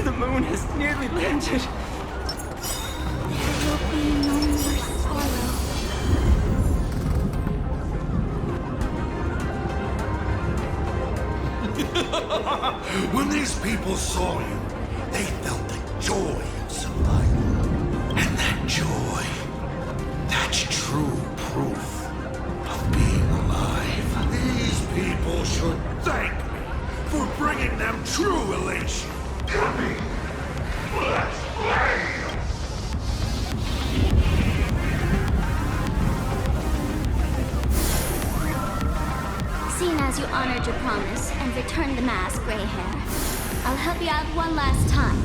The moon has nearly landed. There will be no more sorrow. When these people saw you, they felt the joy of survival. And that joy, that's true proof of being alive. These people should thank me for bringing them true elation. Come let's play! Seeing as you honored your promise and returned the mask, Gray Hair, I'll help you out one last time.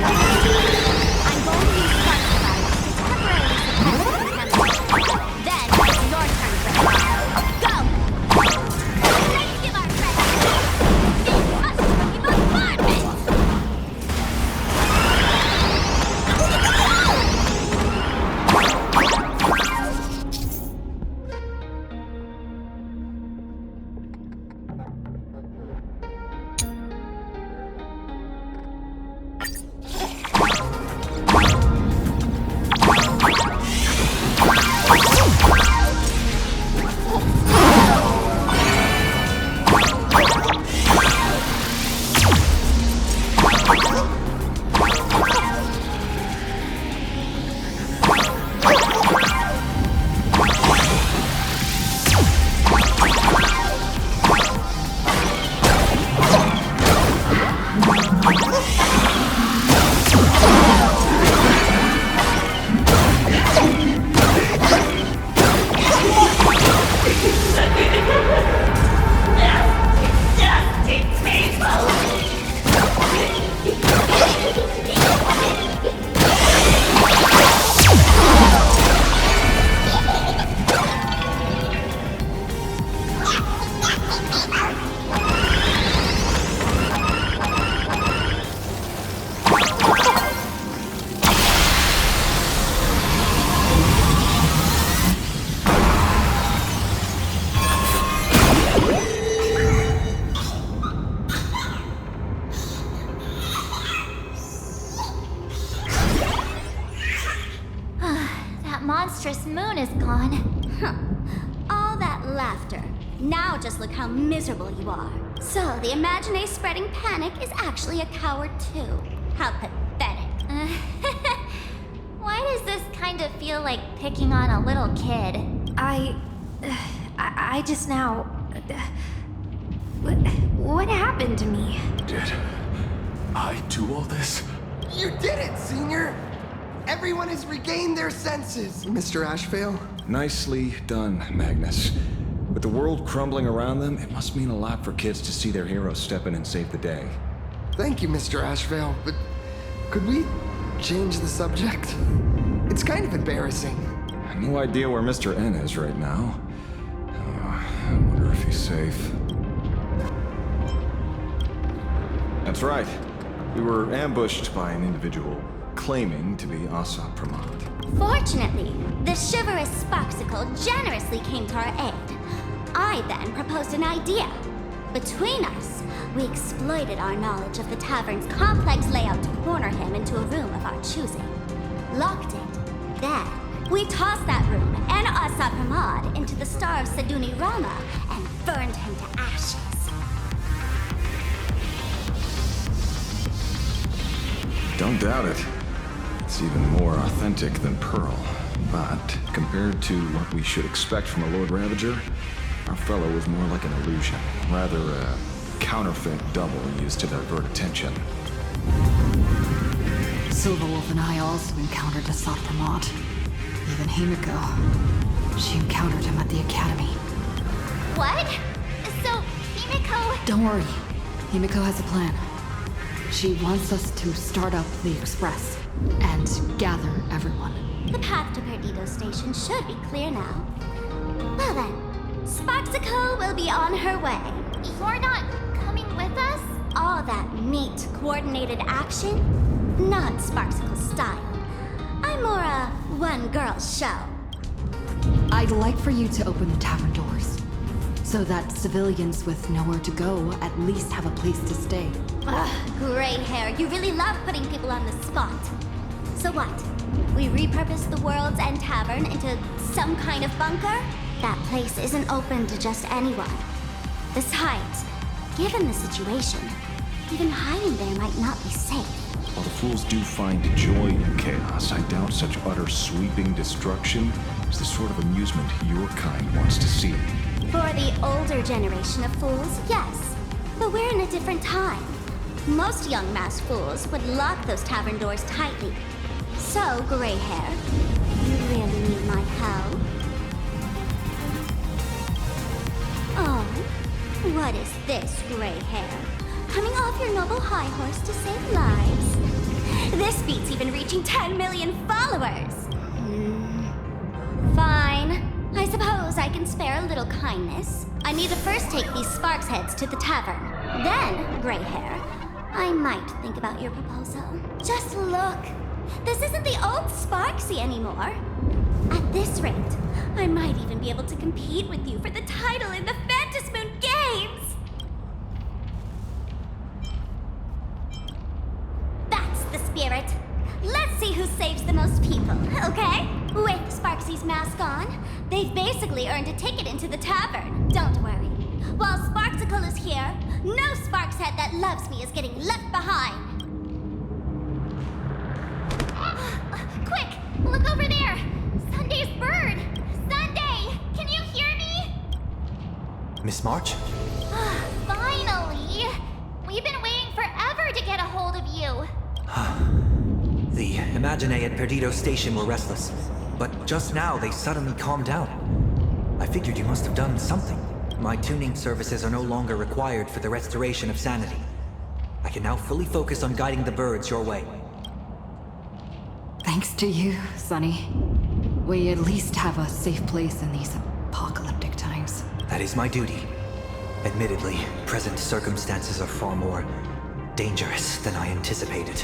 I'm going to use Planarcadia to temporarily suppress the contamination. Then it's your turn, Gray Hair. Go! Let's give our friends the mushroom bombardment! Monstrous moon is gone. Huh. All that laughter. Now just look how miserable you are. So, the Imaginé spreading panic is actually a coward too. How pathetic. Why does this kind of feel like picking on a little kid? I just now... What happened to me? Did I do all this? You did it, Senior! Everyone has regained their senses, Mr. Ashvale. Nicely done, Magnus. With the world crumbling around them, it must mean a lot for kids to see their heroes step in and save the day. Thank you, Mr. Ashvale, but could we change the subject? It's kind of embarrassing. No idea where Mr. N is right now. I wonder if he's safe. That's right. We were ambushed by an individual claiming to be Asa Pramod. Fortunately, the chivalrous Sparksicle generously came to our aid. I then proposed an idea. Between us, we exploited our knowledge of the tavern's complex layout to corner him into a room of our choosing. Locked it. Then, we tossed that room and Asa Pramod into the star of Saduni Rama and burned him to ashes. Don't doubt it. It's even more authentic than Pearl. But compared to what we should expect from a Lord Ravager, our fellow was more like an illusion. Rather a counterfeit double used to divert attention. Silverwolf and I also encountered Asat Pramod. Even Himiko. She encountered him at the academy. What? So, Himiko... Don't worry. Himiko has a plan. She wants us to start up the Express and gather everyone. The path to Perdido Station should be clear now. Well then, Sparksicle will be on her way. You're not coming with us? All that neat, coordinated action? Not Sparksicle style. I'm more a one-girl show. I'd like for you to open the tavern doors, so that civilians with nowhere to go at least have a place to stay. Ugh, gray hair, you really love putting people on the spot. So what? We repurpose the World's End Tavern into some kind of bunker? That place isn't open to just anyone. Besides, given the situation, even hiding there might not be safe. While the fools do find joy in chaos, I doubt such utter sweeping destruction is the sort of amusement your kind wants to see. For the older generation of fools, yes. But we're in a different time. Most young masked fools would lock those tavern doors tightly. So, gray hair, you really need my help? Oh, what is this, gray hair? Coming off your noble high horse to save lives? This beats even reaching 10 million followers! Fine. I suppose I can spare a little kindness. I need to first take these Sparks heads to the tavern. Then, gray hair, I might think about your proposal. Just look. This isn't the old Sparksy anymore. At this rate, I might even be able to compete with you for the title in the Fantasmoon Games! That's the spirit. Let's see who saves the most people, okay? With Sparksy's mask on, they've basically earned a ticket into the tavern. Don't worry. While Sparksicle is here, no Sparks head that loves me is getting left behind. Quick! Look over there! Sunday's bird! Sunday! Can you hear me? Miss March? Finally! We've been waiting forever to get a hold of you. The Imaginae at Perdido Station were restless, but just now they suddenly calmed down. I figured you must have done something. My tuning services are no longer required for the restoration of sanity. I can now fully focus on guiding the birds your way. Thanks to you, Sonny. We at least have a safe place in these apocalyptic times. That is my duty. Admittedly, present circumstances are far more dangerous than I anticipated.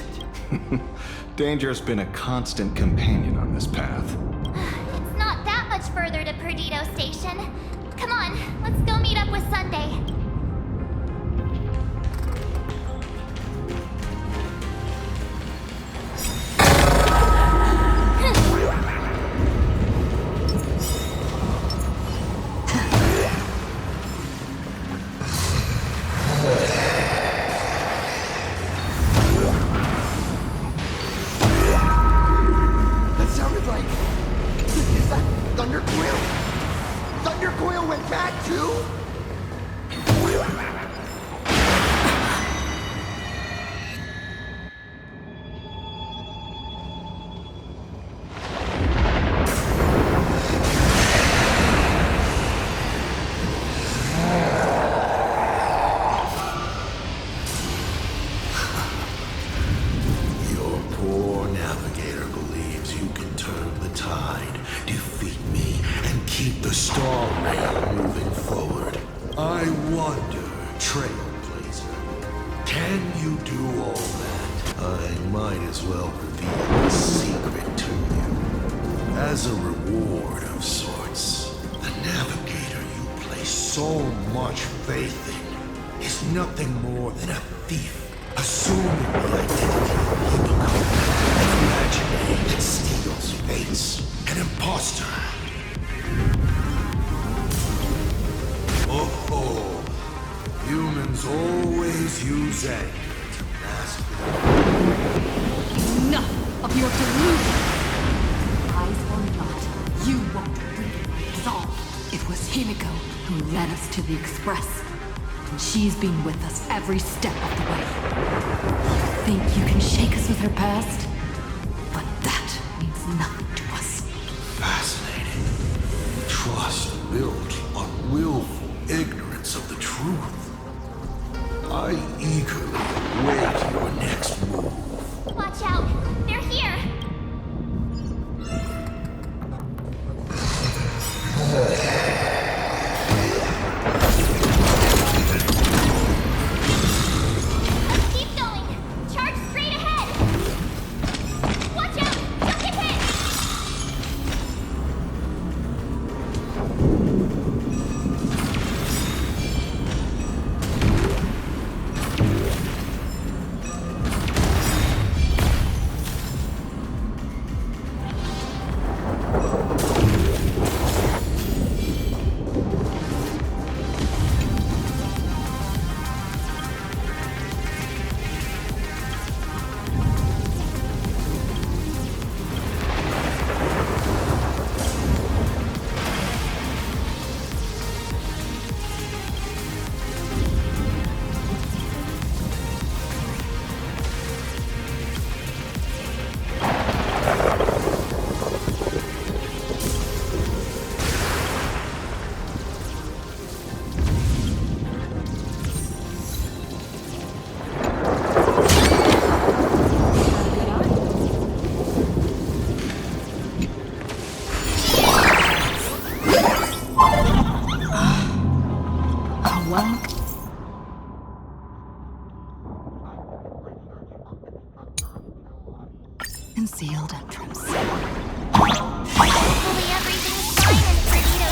Danger's been a constant companion on this path. It's not that much further to Perdido Station. Come on, let's go meet up with Sunday. That sounded like... Is that Thundercoil? Thundercoil went bad too? Your poor navigator believes you can turn the tide, defeat me, and keep the Star Rail moving forward. I wonder, Trailblazer, can you do all that? I might as well reveal a secret to you. As a reward of sorts, the navigator you place so much faith in is nothing more than a thief. Assuming the identity he becomes an imaginary that steals fates, an imposter. Oh, humans always use anger to mask their... Enough of your delusion! Eyes or not, you won't read my resolve. It was Himiko who led us to the Express. And she's been with us every step of the way. You think you can shake us with her past? But that means nothing to us. Fascinating. Trust built on willful ignorance of the truth. I eagerly await your next move. Watch out! They're here! Let's keep going! Charge straight ahead! Watch out! Don't get hit! steps. Hopefully everything's fine in Perdido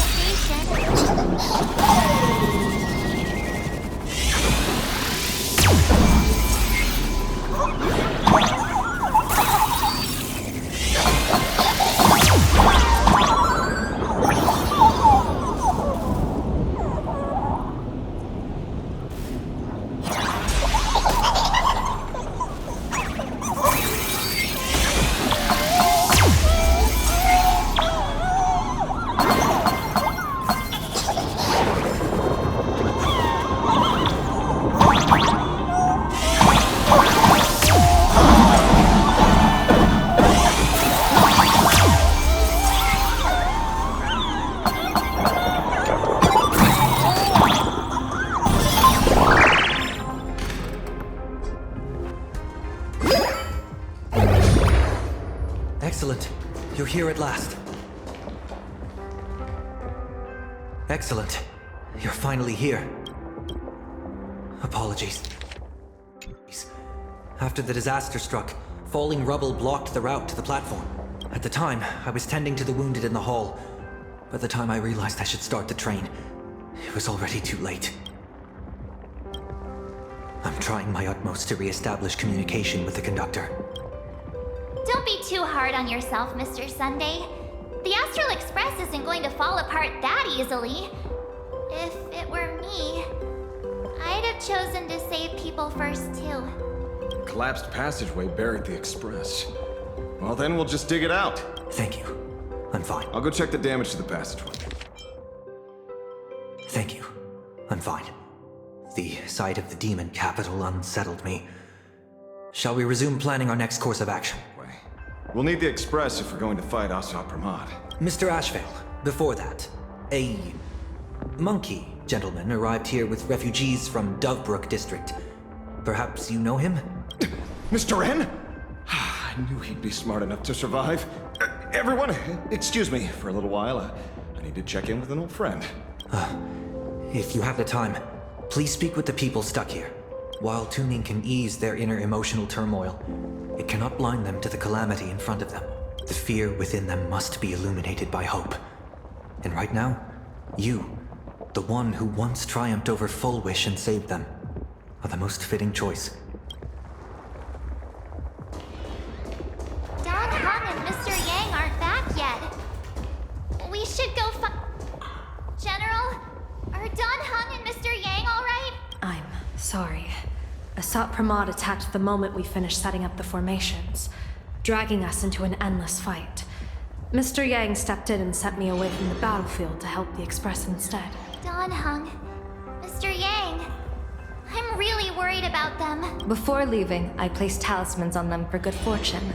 Excellent. You're here at last. Excellent. You're finally here. Apologies. After the disaster struck, falling rubble blocked the route to the platform. At the time, I was tending to the wounded in the hall. By the time I realized I should start the train, it was already too late. I'm trying my utmost to re-establish communication with the conductor. Don't be too hard on yourself, Mr. Sunday. The Astral Express isn't going to fall apart that easily. If it were me, I'd have chosen to save people first, too. The collapsed passageway buried the express. Well, then we'll just dig it out. Thank you. I'm fine. I'll go check the damage to the passageway. Thank you. I'm fine. The sight of the demon capital unsettled me. Shall we resume planning our next course of action? We'll need the express if we're going to fight Asat Pramad. Mr. Ashvale, before that, a monkey gentleman arrived here with refugees from Dovebrook district. Perhaps you know him? Mr. N? I knew he'd be smart enough to survive. Everyone, excuse me for a little while. I need to check in with an old friend. If you have the time, please speak with the people stuck here. While tuning can ease their inner emotional turmoil, it cannot blind them to the calamity in front of them. The fear within them must be illuminated by hope. And right now, you, the one who once triumphed over Full Wish and saved them, are the most fitting choice. Don Hung and Mr. Yang aren't back yet. We should go General, are Don Hung and Mr. Yang all right? I'm sorry. Asat Pramad attacked the moment we finished setting up the formations, dragging us into an endless fight. Mr. Yang stepped in and sent me away from the battlefield to help the Express instead. Don Hung, Mr. Yang, I'm really worried about them. Before leaving, I placed talismans on them for good fortune.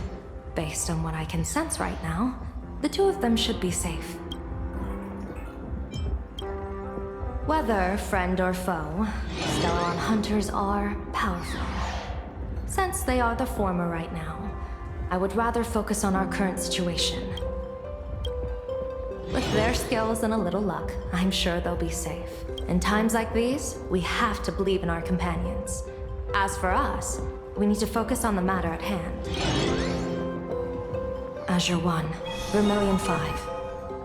Based on what I can sense right now, the two of them should be safe. Whether friend or foe, Stellan hunters are powerful. Since they are the former right now, I would rather focus on our current situation. With their skills and a little luck, I'm sure they'll be safe. In times like these, we have to believe in our companions. As for us, we need to focus on the matter at hand. Azure 1, Vermilion 5,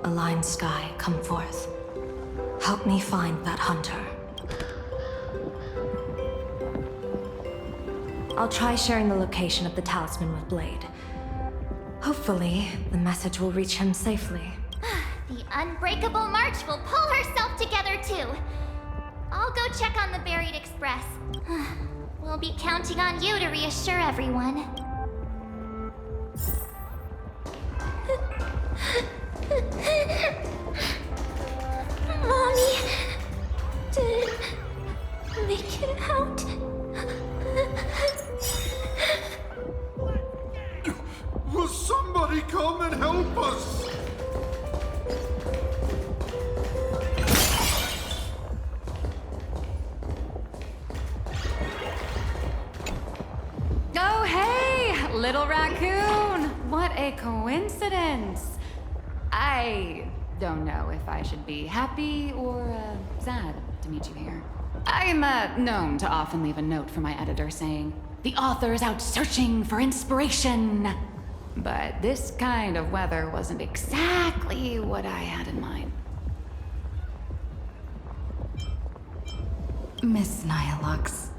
Aligned Sky, come forth. Help me find that hunter. I'll try sharing the location of the talisman with Blade. Hopefully, the message will reach him safely. The Unbreakable March will pull herself together too. I'll go check on the buried express. We'll be counting on you to reassure everyone. Mommy didn't make it out. Will somebody come and help us? Oh, hey, little raccoon. What a coincidence. I don't know if I should be happy or sad to meet you here. I'm known to often leave a note for my editor saying, "The author is out searching for inspiration." But this kind of weather wasn't exactly what I had in mind. Miss Nihilux,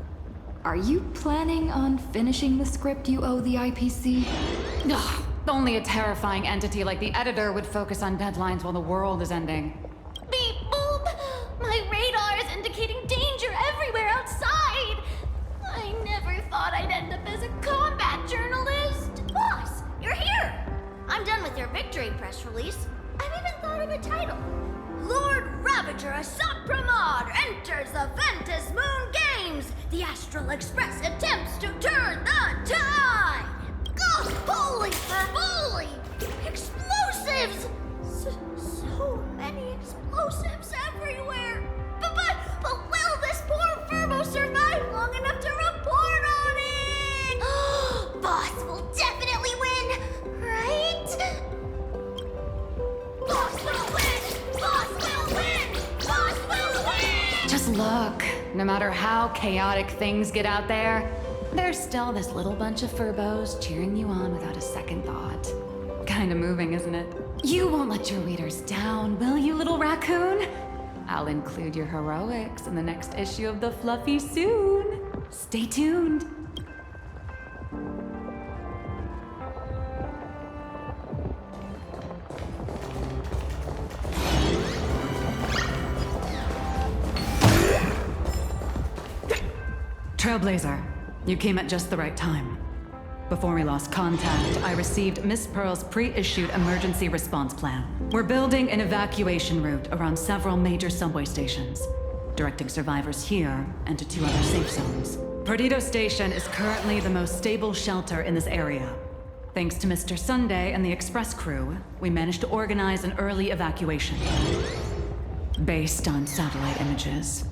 are you planning on finishing the script you owe the IPC? Ugh, only a terrifying entity like the editor would focus on deadlines while the world is ending. Beep boop! My radar is indicating danger everywhere outside! I never thought I'd end up as a combat journalist! Boss, you're here! I'm done with your victory press release. I've even thought of a title. Lord Ravager Asat Pramod enters the Ventus Moon Games! The Astral Express attempts to turn the tide! Ugh, holy fervoli! Explosives! So many explosives everywhere! But will this poor Furbo survive long enough to report on it? Boss will definitely win, right? Boss will win! Boss will win! Boss will win! Just look. No matter how chaotic things get out there, there's still this little bunch of Furbos cheering you on without a second thought. Kinda moving, isn't it? You won't let your readers down, will you, little raccoon? I'll include your heroics in the next issue of The Fluffy soon. Stay tuned. Trailblazer, you came at just the right time. Before we lost contact, I received Miss Pearl's pre-issued emergency response plan. We're building an evacuation route around several major subway stations, directing survivors here and to 2 other safe zones. Perdido Station is currently the most stable shelter in this area. Thanks to Mr. Sunday and the express crew, we managed to organize an early evacuation. Based on satellite images,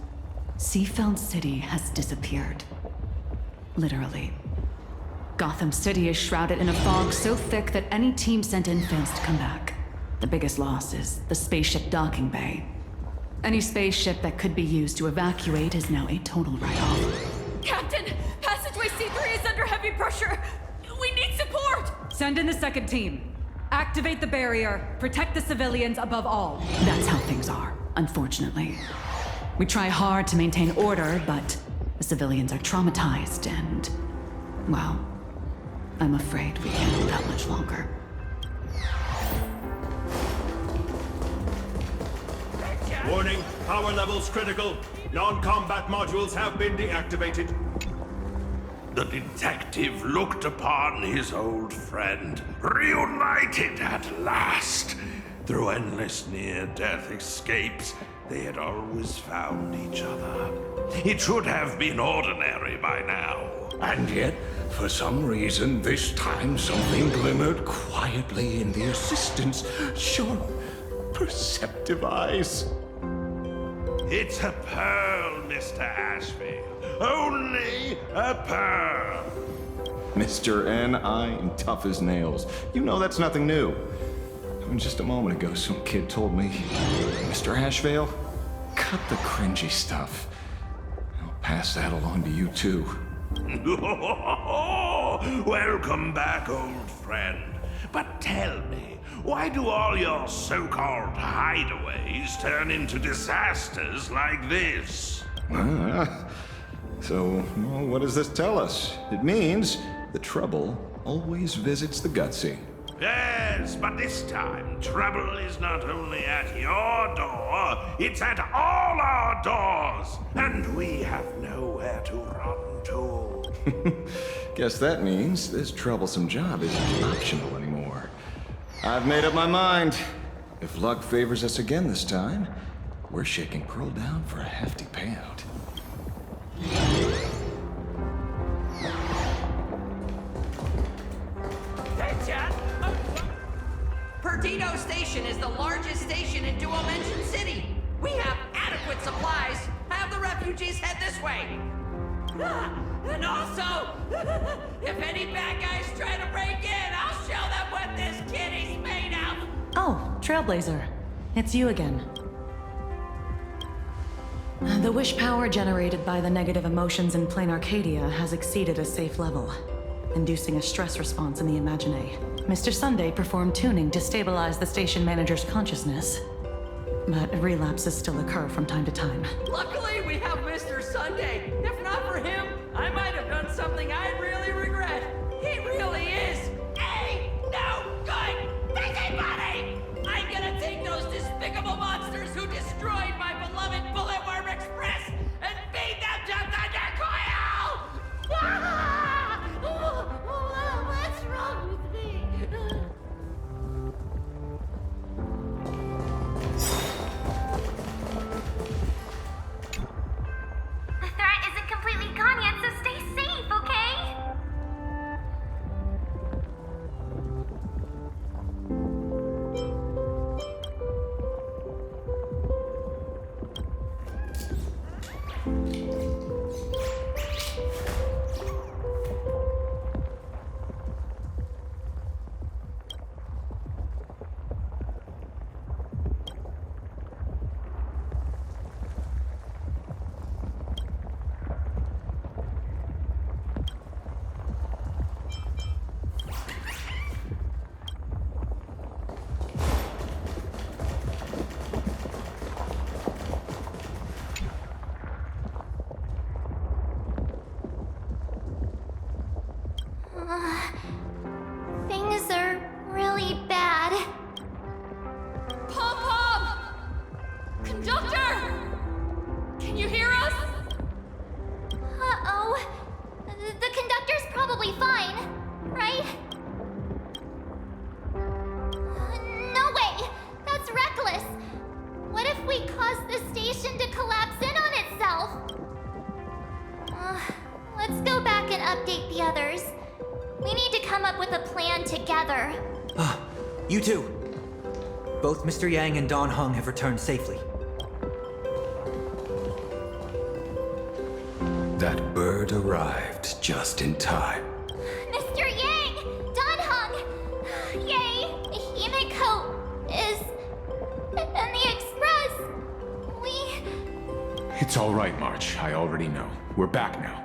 Seafeld City has disappeared. Literally. Gotham City is shrouded in a fog so thick that any team sent in fails to come back. The biggest loss is the spaceship docking bay. Any spaceship that could be used to evacuate is now a total write-off. Captain, passageway C3 is under heavy pressure. We need support! Send in the second team. Activate the barrier. Protect the civilians above all. That's how things are, unfortunately. We try hard to maintain order, but the civilians are traumatized and, well, I'm afraid we can't hold out much longer. Warning, power levels critical. Non-combat modules have been deactivated. The detective looked upon his old friend, reunited at last. Through endless near-death escapes, they had always found each other. It should have been ordinary by now. And yet, for some reason, this time something glimmered quietly in the assistant's sharp, perceptive eyes. It's a pearl, Mr. Ashfield. Only a pearl. Mr. N, I am tough as nails. You know that's nothing new. Just a moment ago, some kid told me, Mr. Ashvale, cut the cringy stuff. I'll pass that along to you, too. Welcome back, old friend. But tell me, why do all your so-called hideaways turn into disasters like this? So, well, what does this tell us? It means the trouble always visits the gutsy. Yes, but this time, trouble is not only at your door, it's at all our doors, and we have nowhere to run to. Guess that means this troublesome job isn't optional anymore. I've made up my mind. If luck favors us again this time, we're shaking Pearl down for a hefty payout. Perdido Station is the largest station in Dual Mention City. We have adequate supplies. Have the refugees head this way. And also, if any bad guys try to break in, I'll show them what this kitty's made of. Oh, Trailblazer. It's you again. The wish power generated by the negative emotions in Planarcadia has exceeded a safe level. inducing a stress response in the Imagine. Mr. Sunday performed tuning to stabilize the station manager's consciousness, but relapses still occur from time to time. Luckily, we have Mr. Sunday. If not for him, I might have done something I'd really regret. He really is a no good busybody! I'm gonna take those despicable monsters who destroyed my beloved Bulletworm Express and feed them to Thunder Coil! What's wrong with me? The threat isn't completely gone yet, so stay safe, okay? Things are really bad. Pom-Pom! Conductor! Can you hear us? Uh-oh. The conductor's probably fine, right? No way! That's reckless! What if we cause the station to collapse in on itself? Let's go back and update the others. We need to come up with a plan together. You two. Both Mr. Yang and Don Hung have returned safely. That bird arrived just in time. Mr. Yang! Don Hung! Yay! Himiko is... and the Express! It's all right, March. I already know. We're back now.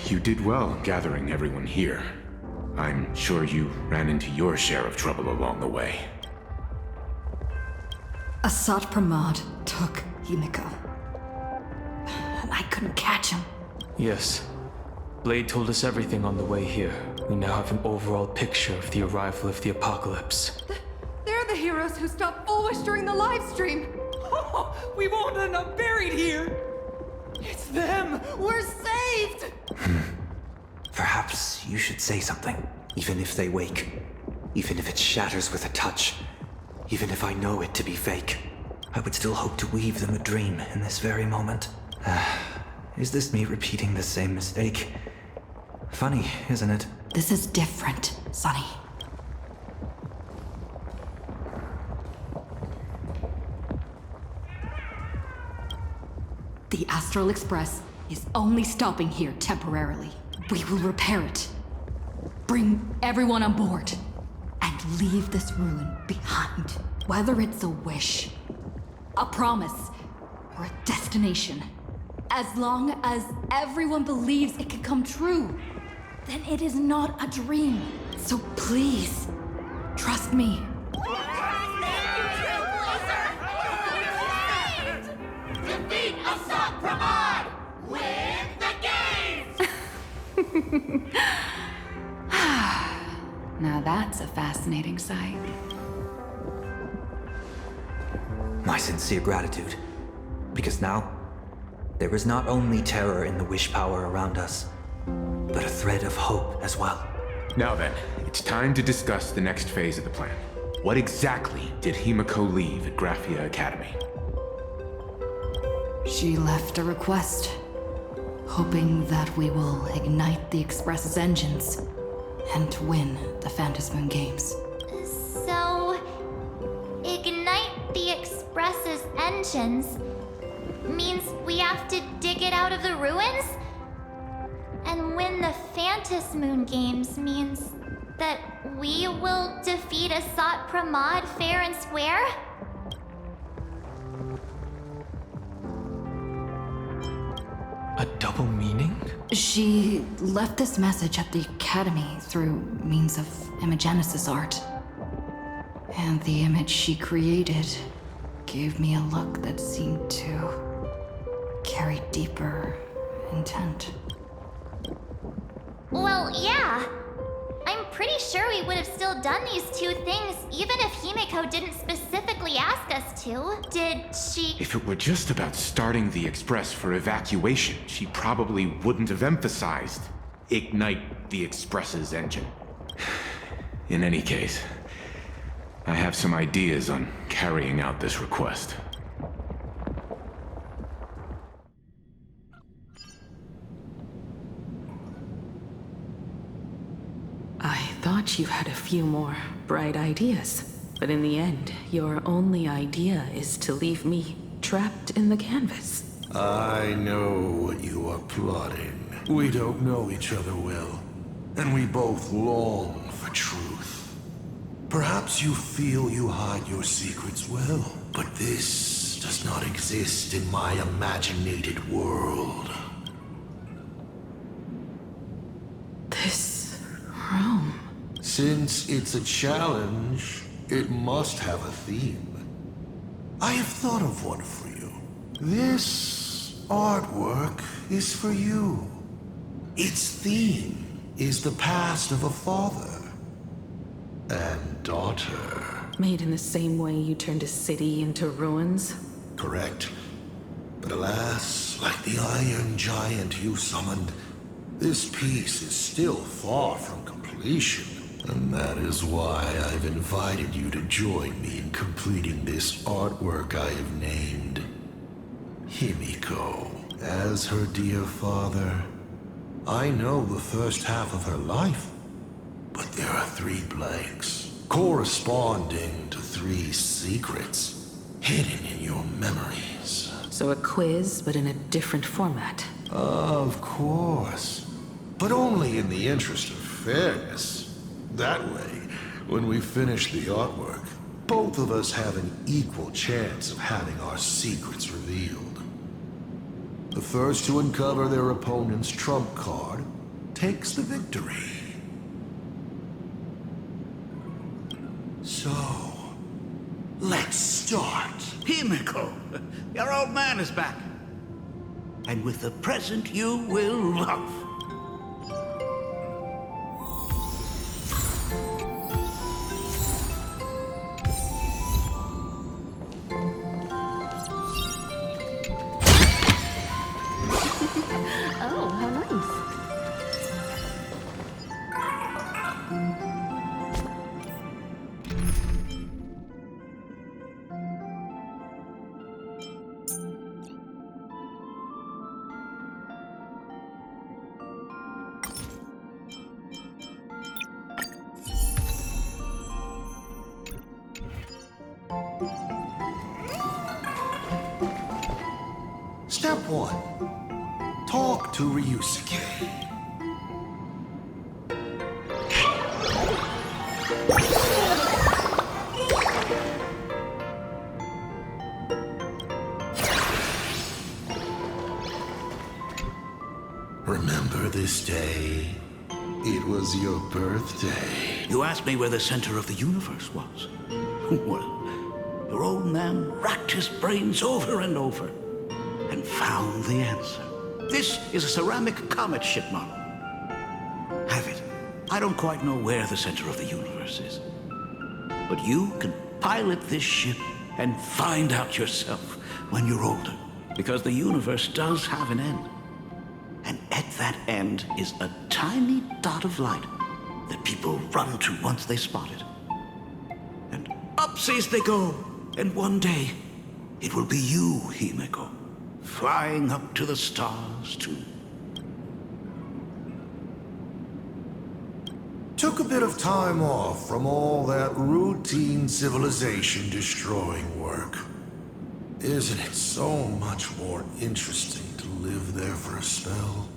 You did well gathering everyone here. I'm sure you ran into your share of trouble along the way. Asat Pramod took Himiko. And I couldn't catch him. Yes. Blade told us everything on the way here. We now have an overall picture of the arrival of the apocalypse. They're the heroes who stopped Foolish during the live stream. We won't end up buried here! It's them! We're saved! Perhaps you should say something, even if they wake. Even if it shatters with a touch. Even if I know it to be fake. I would still hope to weave them a dream in this very moment. Is this me repeating the same mistake? Funny, isn't it? This is different, Sonny. The Astral Express is only stopping here temporarily. We will repair it. Bring everyone on board. And leave this ruin behind. Whether it's a wish, a promise, or a destination. As long as everyone believes it can come true, then it is not a dream. So please, trust me. Defeat Assault Pramod! Win the game! Now that's a fascinating sight. My sincere gratitude. Because now, there is not only terror in the wish power around us, but a thread of hope as well. Now then, it's time to discuss the next phase of the plan. What exactly did Himiko leave at Graphia Academy? She left a request, hoping that we will ignite the Express's engines and win the Phantasmoon Games. So, ignite the Express's engines means we have to dig it out of the ruins? And win the Phantasmoon Games means that we will defeat Asat Pramod fair and square? A double meaning? She left this message at the Academy through means of Imogenesis art. And the image she created gave me a look that seemed to carry deeper intent. Well, yeah. I'm pretty sure we would have still done these two things even if Himiko didn't specifically ask us to. Did she? If it were just about starting the Express for evacuation, she probably wouldn't have emphasized ignite the Express's engine. In any case, I have some ideas on carrying out this request. I thought you had a few more bright ideas, but in the end, your only idea is to leave me trapped in the canvas. I know what you are plotting. We don't know each other well, and we both long for truth. Perhaps you feel you hide your secrets well, but this does not exist in my imaginated world. This room. Since it's a challenge, it must have a theme. I have thought of one for you. This artwork is for you. Its theme is the past of a father and daughter. Made in the same way you turned a city into ruins? Correct. But alas, like the iron giant you summoned, this piece is still far from completion. And that is why I've invited you to join me in completing this artwork I have named Himiko. As her dear father, I know the first half of her life, but there are 3 blanks, corresponding to 3 secrets, hidden in your memories. So a quiz, but in a different format. Of course, but only in the interest of fairness. That way, when we finish the artwork, both of us have an equal chance of having our secrets revealed. The first to uncover their opponent's trump card takes the victory. So, let's start. Himiko, your old man is back. And with a present you will love. Oh, how nice. Step 1. Talk to Ryusuke. Remember this day? It was your birthday. You asked me where the center of the universe was. Well, your old man racked his brains over and over and found the answer. This is a ceramic comet ship model. Have it. I don't quite know where the center of the universe is. But you can pilot this ship and find out yourself when you're older. Because the universe does have an end. And at that end is a tiny dot of light that people run to once they spot it. And upsies they go. And one day, it will be you, Himiko, flying up to the stars too. Took a bit of time off from all that routine civilization-destroying work. Isn't it so much more interesting to live there for a spell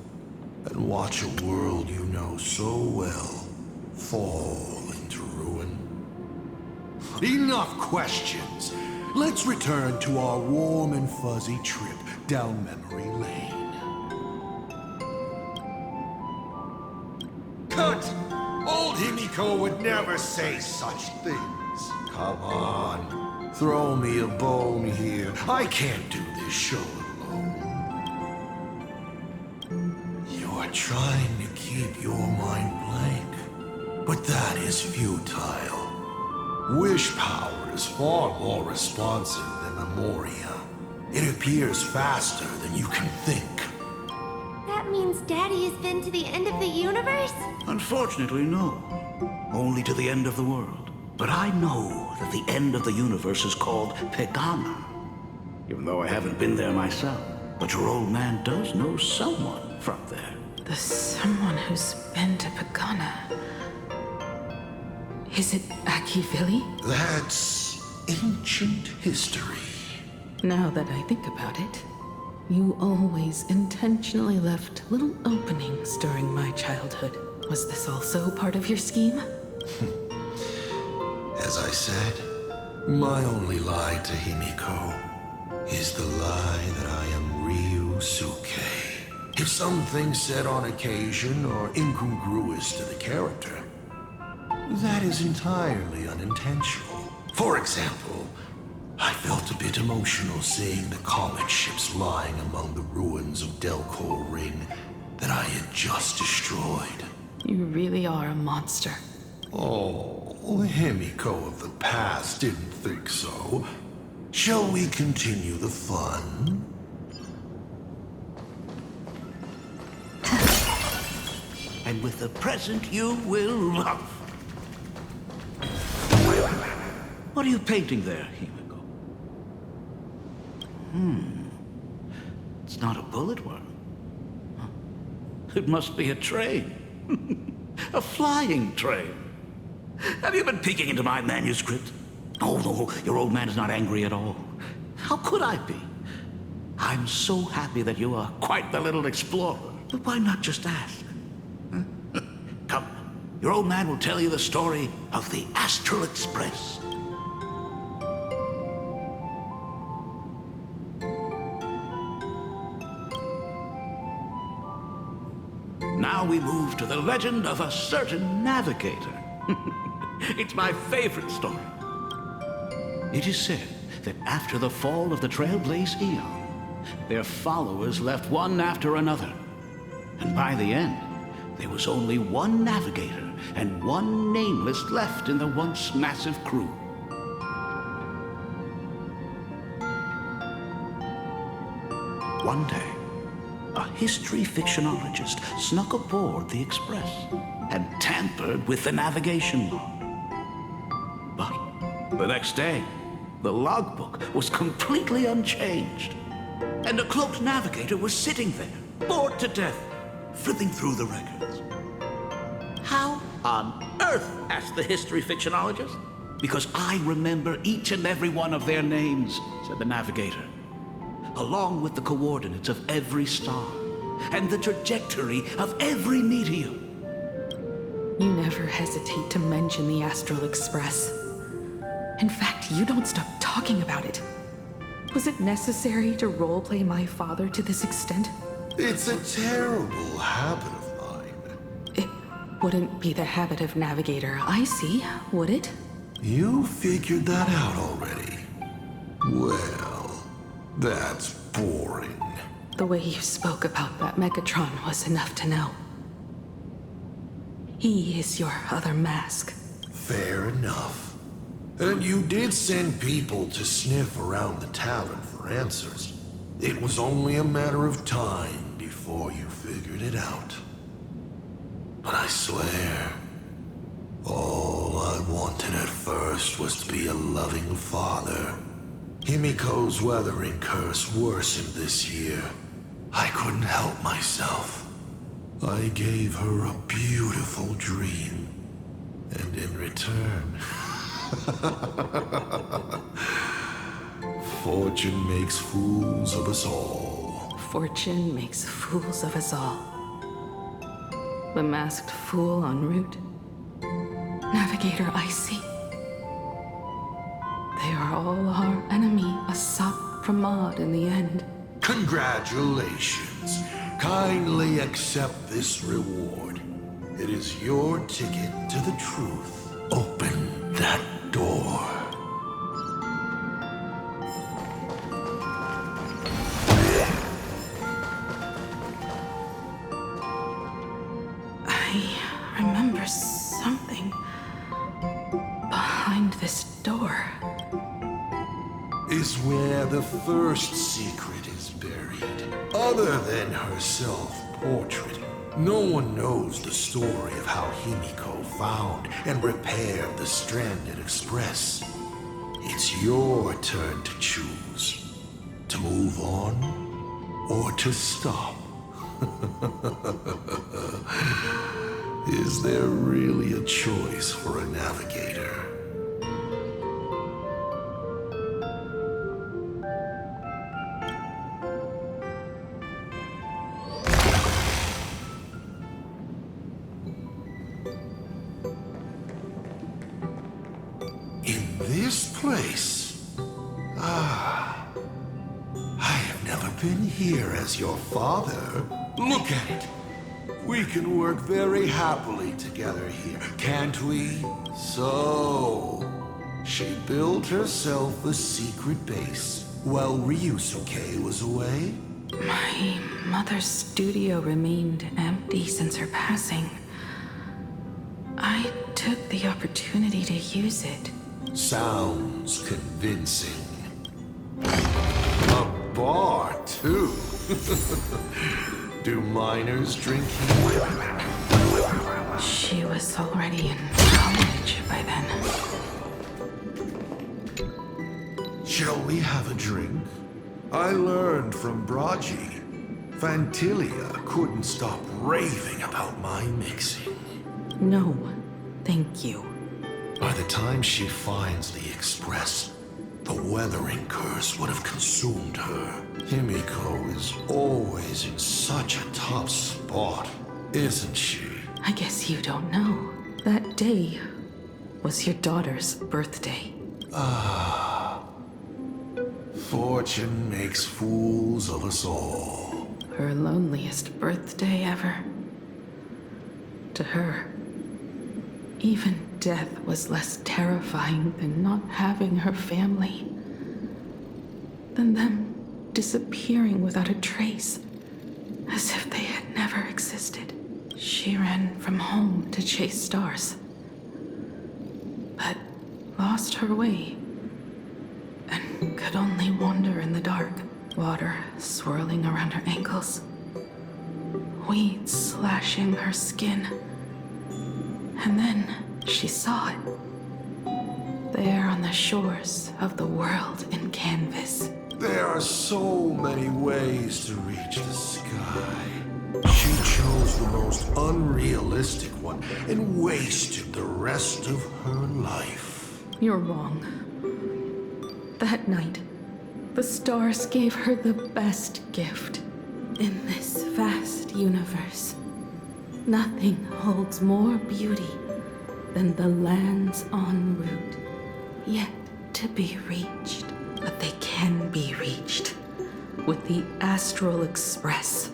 and watch a world you know so well fall into ruin? Enough questions. Let's return to our warm and fuzzy trip down memory lane. Cut! Old Himiko would never say such things. Come on. Throw me a bone here. I can't do this show alone. You're trying to keep your mind blank, but that is futile. Wish power is far more responsive than memoria. It appears faster than you can think. That means Daddy has been to the end of the universe? Unfortunately, no. Only to the end of the world. But I know that the end of the universe is called Pegana. Even though I haven't been there myself. But your old man does know someone from there. The someone who's been to Pagana. Is it Akivili? That's ancient history. Now that I think about it, you always intentionally left little openings during my childhood. Was this also part of your scheme? As I said, my only lie to Himiko is the lie that I am Ryusuke. If something said on occasion are incongruous to the character, that is entirely unintentional. For example, I felt a bit emotional seeing the comet ships lying among the ruins of Delcor Ring that I had just destroyed. You really are a monster. Oh, Himiko of the past didn't think so. Shall we continue the fun? And with the present you will love. What are you painting there, Himiko? It's not a bullet wound. It must be a train. A flying train. Have you been peeking into my manuscript? Oh, no, your old man is not angry at all. How could I be? I'm so happy that you are quite the little explorer. But why not just ask? Come, your old man will tell you the story of the Astral Express. Now we move to the legend of a certain navigator. It's my favorite story. It is said that after the fall of the Trailblaze Eon, their followers left one after another. And by the end, there was only one navigator and one nameless left in the once massive crew. One day, a history fictionologist snuck aboard the Express and tampered with the navigation log. But the next day, the logbook was completely unchanged. And a cloaked navigator was sitting there, bored to death, flipping through the records. How on earth? Asked the history fictionologist. Because I remember each and every one of their names, said the navigator, along with the coordinates of every star and the trajectory of every meteor. You never hesitate to mention the Astral Express. In fact, you don't stop talking about it. Was it necessary to roleplay my father to this extent? It's a terrible habit of mine. It wouldn't be the habit of Navigator I see, would it? You figured that out already. Well, that's boring. The way you spoke about that Megatron was enough to know. He is your other mask. Fair enough. And you did send people to sniff around the tavern for answers. It was only a matter of time before you figured it out. But I swear, all I wanted at first was to be a loving father. Himiko's weathering curse worsened this year. I couldn't help myself. I gave her a beautiful dream. And in return... Fortune makes fools of us all. Fortune makes fools of us all. The masked fool en route. Navigator Icy. They are all our enemy, Asap Pramod in the end. Congratulations. Kindly accept this reward. It is your ticket to the truth. Open that door. I remember something behind this door. Is where the first secret is buried. Other than her self-portrait, no one knows the story of how Himiko found and repaired the stranded Express. It's your turn to choose. To move on or to stop. Is there really a choice for a navigator? In this place? Ah. I have never been here as your father. Look at it. We can work very happily together here, can't we? So, she built herself a secret base while Ryusuke was away? My mother's studio remained empty since her passing. I took the opportunity to use it. Sounds convincing. A bar, too. Do minors drink here? She was already in college by then. Shall we have a drink? I learned from Braji. Fantilia couldn't stop raving about my mixing. No, thank you. By the time she finds the Express, the weathering curse would have consumed her. Himiko is always in such a tough spot, isn't she? I guess you don't know. That day was your daughter's birthday. Ah. Fortune makes fools of us all. Her loneliest birthday ever. To her, even death was less terrifying than not having her family. Than them disappearing without a trace, as if they had never existed. She ran from home to chase stars, but lost her way, and could only wander in the dark, water swirling around her ankles, weeds slashing her skin. And then she saw it, there on the shores of the world in canvas. There are so many ways to reach the sky. She chose the most unrealistic one and wasted the rest of her life. You're wrong. That night, the stars gave her the best gift. In this vast universe, nothing holds more beauty than the lands en route, yet to be reached. But they can be reached with the Astral Express.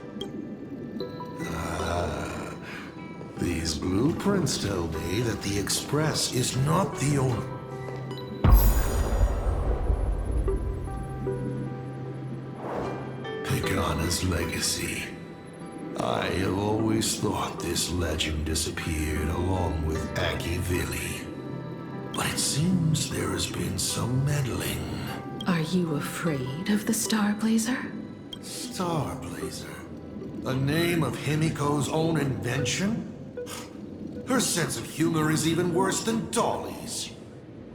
These blueprints tell me that the Express is not the only... Pagana's legacy. I have always thought this legend disappeared along with Akivili. But it seems there has been some meddling. Are you afraid of the Starblazer? Starblazer? A name of Himiko's own invention? Her sense of humor is even worse than Dolly's.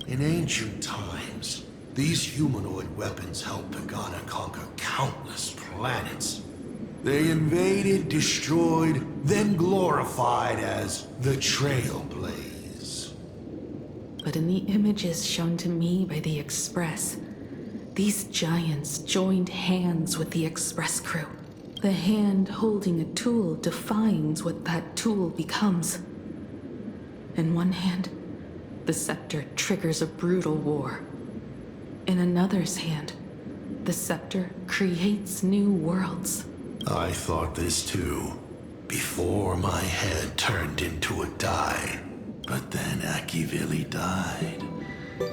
In ancient times, these humanoid weapons helped Pagana conquer countless planets. They invaded, destroyed, then glorified as the Trailblaze. But in the images shown to me by the Express, these giants joined hands with the Express crew. The hand holding a tool defines what that tool becomes. In one hand, the scepter triggers a brutal war. In another's hand, the scepter creates new worlds. I thought this too. before my head turned into a die. But then Akivili died.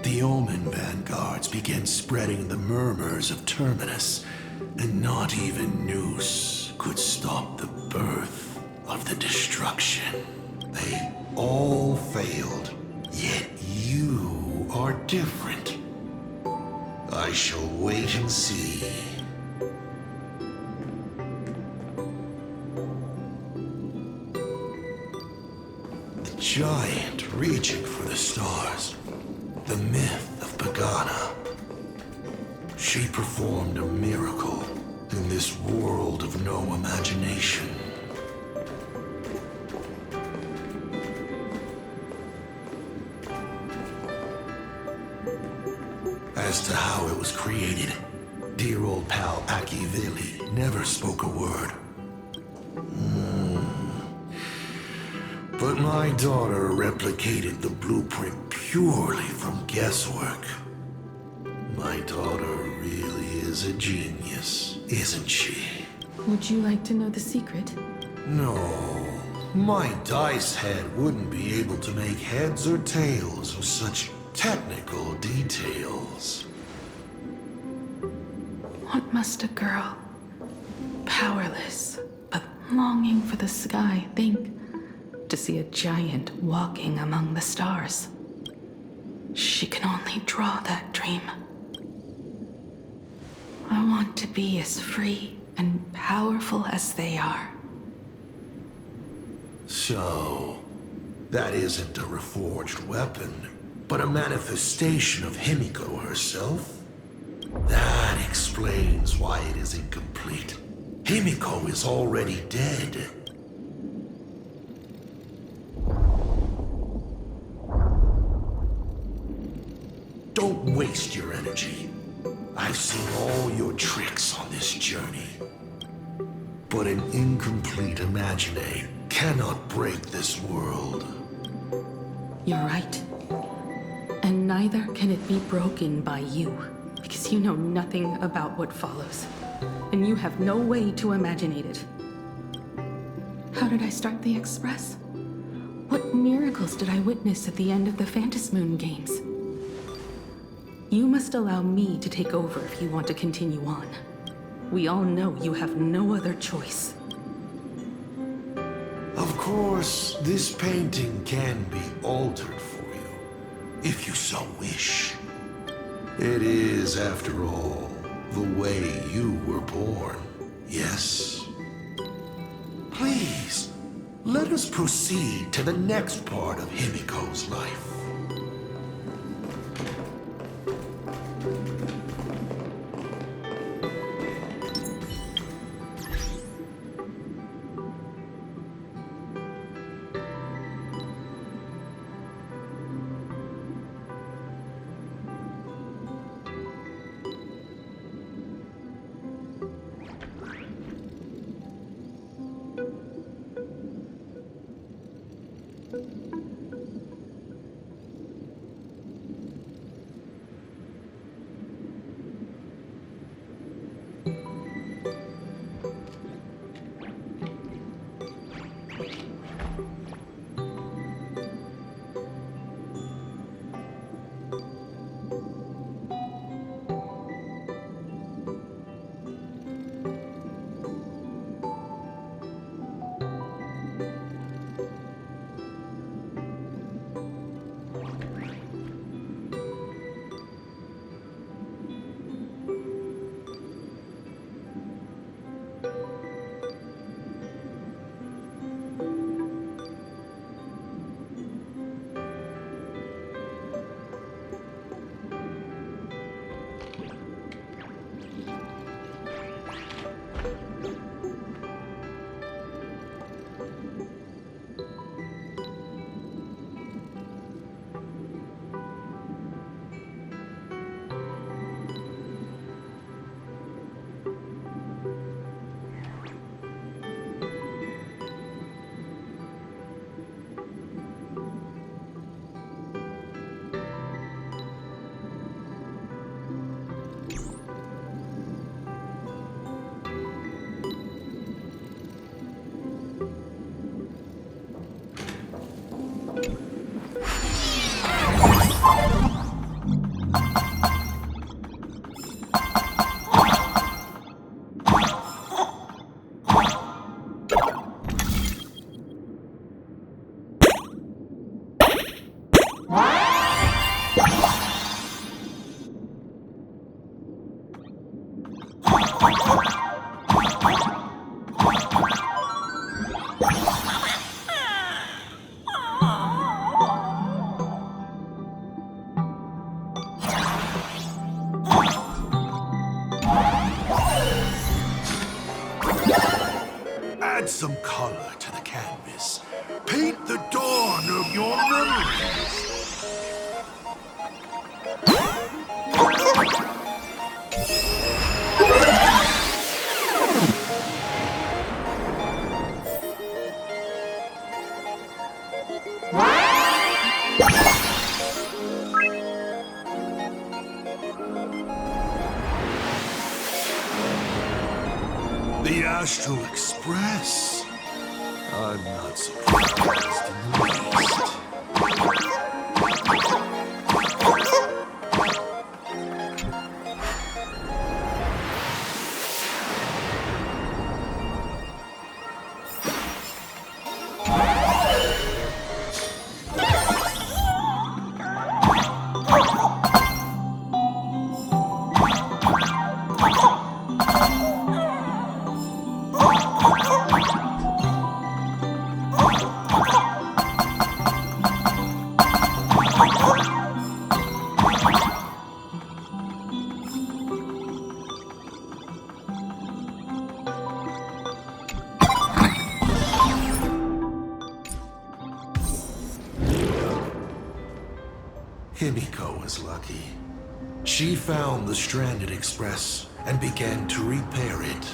The Omen vanguards began spreading the murmurs of Terminus, and not even Noose could stop the birth of the destruction. They all failed, yet you are different. I shall wait and see. The giant reaching for the stars. The myth of Pagana. She performed a miracle in this world of no imagination. As to how it was created, dear old pal Akivili never spoke a word. But my daughter replicated the blueprint purely from guesswork. My daughter really is a genius, isn't she? Would you like to know the secret? No, my dice head wouldn't be able to make heads or tails of such technical details. What must a girl, powerless but longing for the sky, think to see a giant walking among the stars? She can only draw that dream. I want to be as free and powerful as they are. So, that isn't a reforged weapon, but a manifestation of Himiko herself? That explains why it is incomplete. Himiko is already dead. Don't waste your energy. I've seen all your tricks on this journey. But an incomplete Imagine cannot break this world. You're right. And neither can it be broken by you, because you know nothing about what follows. And you have no way to imagine it. How did I start the Express? What miracles did I witness at the end of the Phantasmoon games? You must allow me to take over if you want to continue on. We all know you have no other choice. Of course, this painting can be altered for you, if you so wish. It is, after all, the way you were born, yes? Please, let us proceed to the next part of Himiko's life. some color to the canvas. Paint the dawn of your memories. The Astral Express. I'm not surprised in the least. Himiko was lucky. She found the stranded express and began to repair it.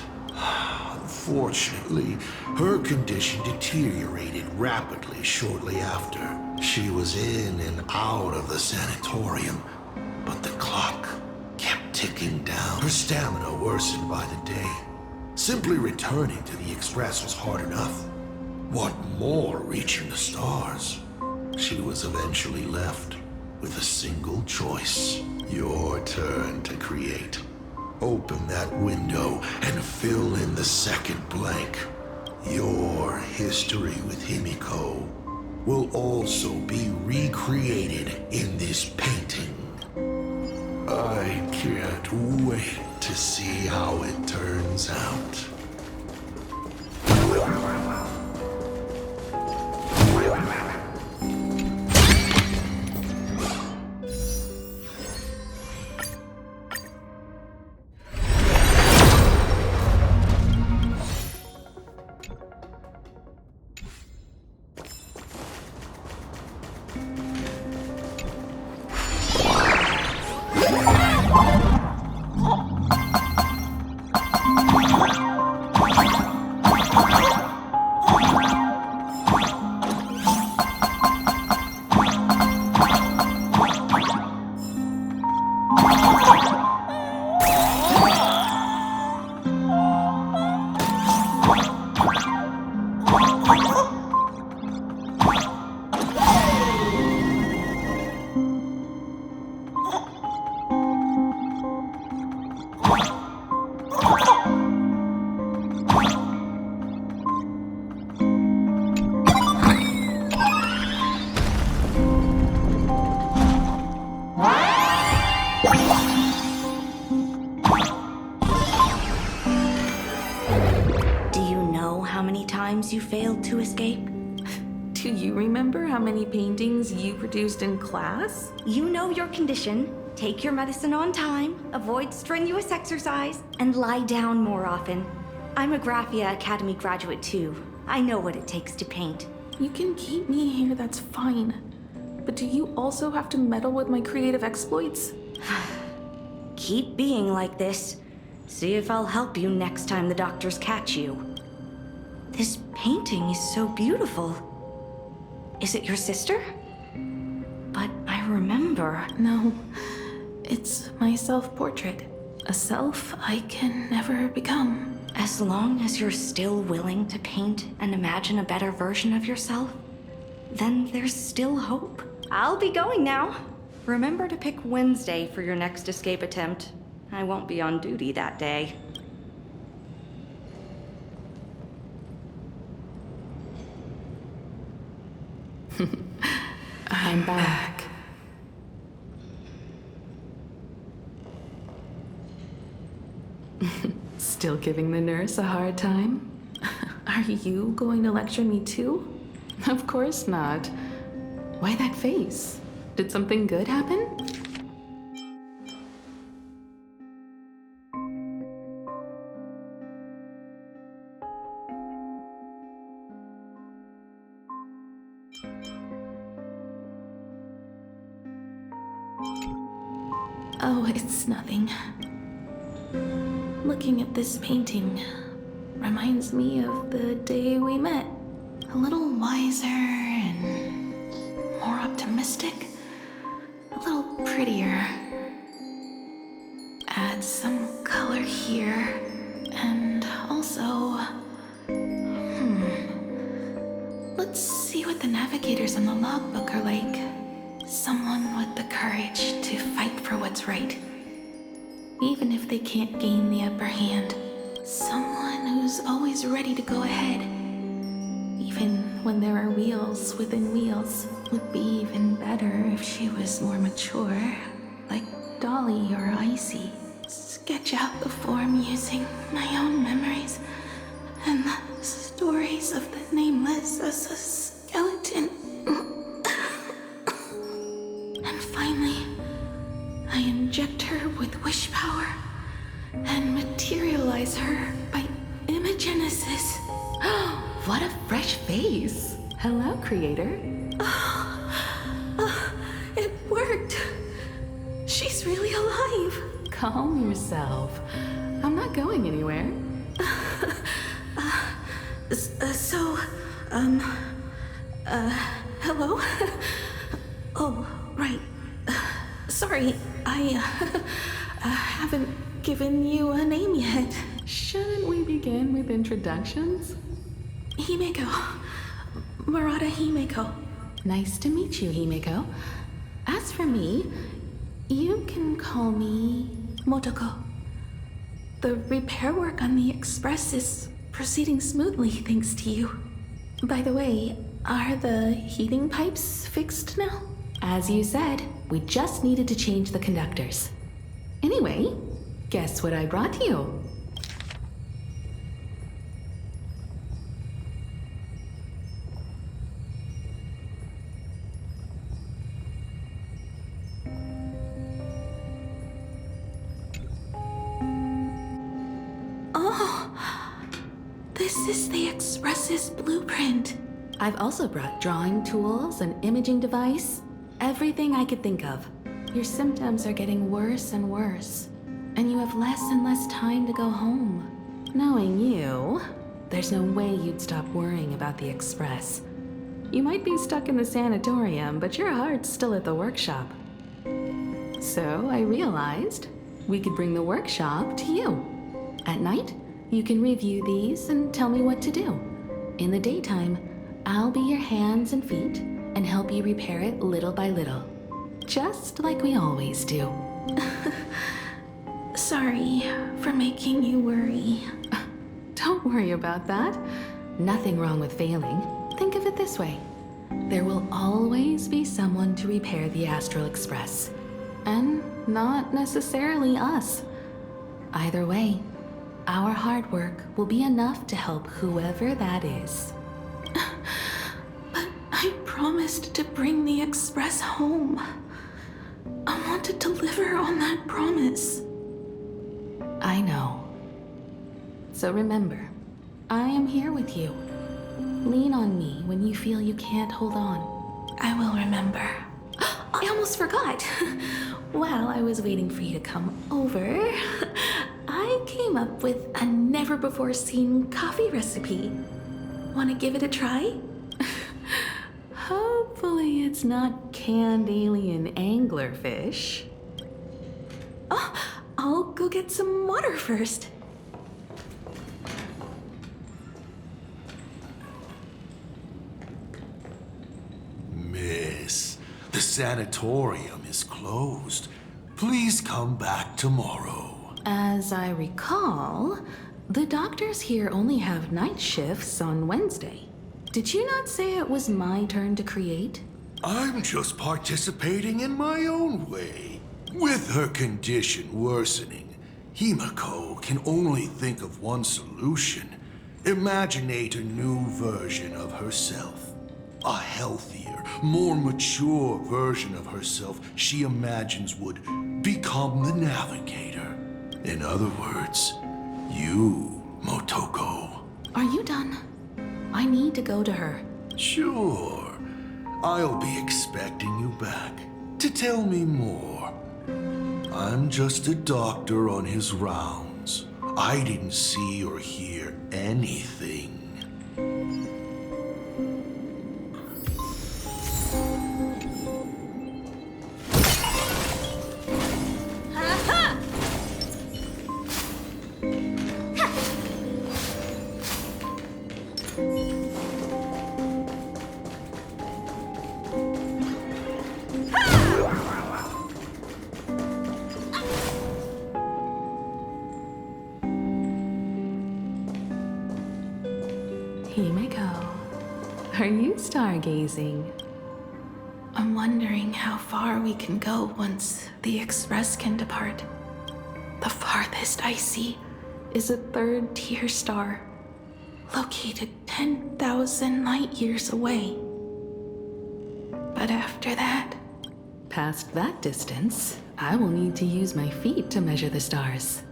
Unfortunately, her condition deteriorated rapidly shortly after. She was in and out of the sanatorium, but the clock kept ticking down. Her stamina worsened by the day. Simply returning to the express was hard enough. What more reaching the stars? She was eventually left with a single choice. Your turn to create. Open that window and fill in the second blank. Your history with Himiko will also be recreated in this painting. I can't wait to see how it turns out. You failed to escape? Do you remember how many paintings you produced in class? You know your condition. Take your medicine on time, avoid strenuous exercise, and lie down more often. I'm a Graphia Academy graduate too. I know what it takes to paint. You can keep me here, that's fine. But do you also have to meddle with my creative exploits? Keep being like this. See if I'll help you next time the doctors catch you. This painting is so beautiful. Is it your sister? But I remember. No, it's my self-portrait. A self I can never become. As long as you're still willing to paint and imagine a better version of yourself, then there's still hope. I'll be going now. Remember to pick Wednesday for your next escape attempt. I won't be on duty that day. I'm back. Still giving the nurse a hard time? Are you going to lecture me too? Of course not. Why that face? Did something good happen? Oh, it's nothing. Looking at this painting reminds me of the day we met. A little wiser and more optimistic. A little prettier. Add some color here. And also... Let's see what the navigators in the logbook are like. Someone with the courage to fight for what's right. Even if they can't gain the upper hand. Someone who's always ready to go ahead. Even when there are wheels within wheels. Would be even better if she was more mature. Like Dolly or Icy. Sketch out the form using my own memories. And the stories of the Nameless as a skeleton. And finally, I inject her with wish power and materialize her by imagenesis. What a fresh face! Hello, creator. It worked. She's really alive. Calm yourself. I'm not going anywhere. Hello? Oh, right. Sorry, I haven't given you a name yet. Shouldn't we begin with introductions? Himeko. Murata Himeko. Nice to meet you, Himeko. As for me, you can call me Motoko. The repair work on the Express is proceeding smoothly thanks to you. By the way, are the heating pipes fixed now? As you said, we just needed to change the conductors. Anyway, guess what I brought you? This is the Express's blueprint. I've also brought drawing tools, an imaging device, everything I could think of. Your symptoms are getting worse and worse, and you have less and less time to go home. Knowing you, there's no way you'd stop worrying about the Express. You might be stuck in the sanatorium, but your heart's still at the workshop. So I realized we could bring the workshop to you. At night, you can review these and tell me what to do. In the daytime, I'll be your hands and feet and help you repair it little by little. Just like we always do. Sorry for making you worry. Don't worry about that. Nothing wrong with failing. Think of it this way. There will always be someone to repair the Astral Express. And not necessarily us. Either way, our hard work will be enough to help whoever that is. But I promised to bring the Express home. I want to deliver on that promise. I know. So remember, I am here with you. Lean on me when you feel you can't hold on. I will remember. I almost forgot. While I was waiting for you to come over, I came up with a never-before-seen coffee recipe. Want to give it a try? Hopefully it's not canned alien anglerfish. Oh, I'll go get some water first. Miss, the sanatorium is closed. Please come back tomorrow. As I recall, the doctors here only have night shifts on Wednesday. Did you not say it was my turn to create? I'm just participating in my own way. With her condition worsening, Himeko can only think of one solution. Imaginate a new version of herself. A healthier, more mature version of herself she imagines would become the navigator. In other words, you, Motoko. Are you done? I need to go to her. Sure. I'll be expecting you back to tell me more. I'm just a doctor on his rounds. I didn't see or hear anything. Himeko, are you stargazing? I'm wondering how far we can go once the Express can depart. The farthest I see is a third-tier star, located 10,000 light-years away. But after that... Past that distance, I will need to use my feet to measure the stars.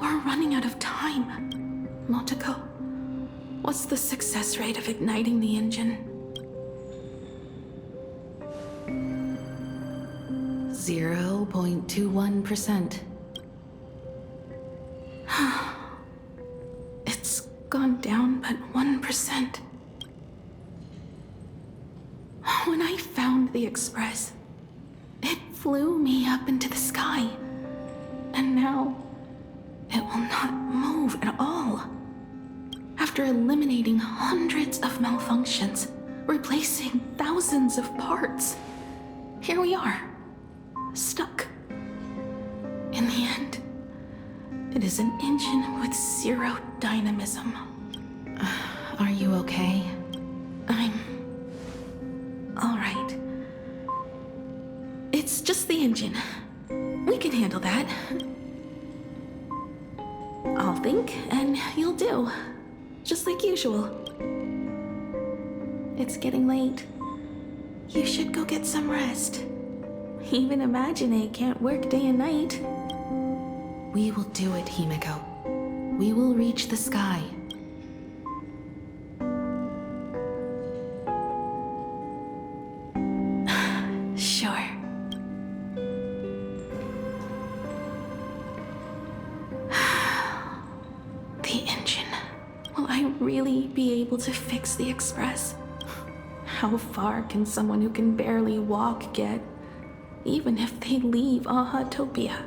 We're running out of time. Motoko, what's the success rate of igniting the engine? 0.21%. It's gone down but 1%. When I found the Express, it flew me up into the sky. And now, it will not move at all. After eliminating hundreds of malfunctions, replacing thousands of parts, here we are, stuck. In the end, it is an engine with zero dynamism. Are you okay? I'm all right. It's just the engine. We can handle that. I'll think, and you'll do. Just like usual. It's getting late. You should go get some rest. Even Imagine can't work day and night. We will do it, Himeko. We will reach the sky. Sure. The engine. Will I really be able to fix the Express? How far can someone who can barely walk get, even if they leave Ahatopia?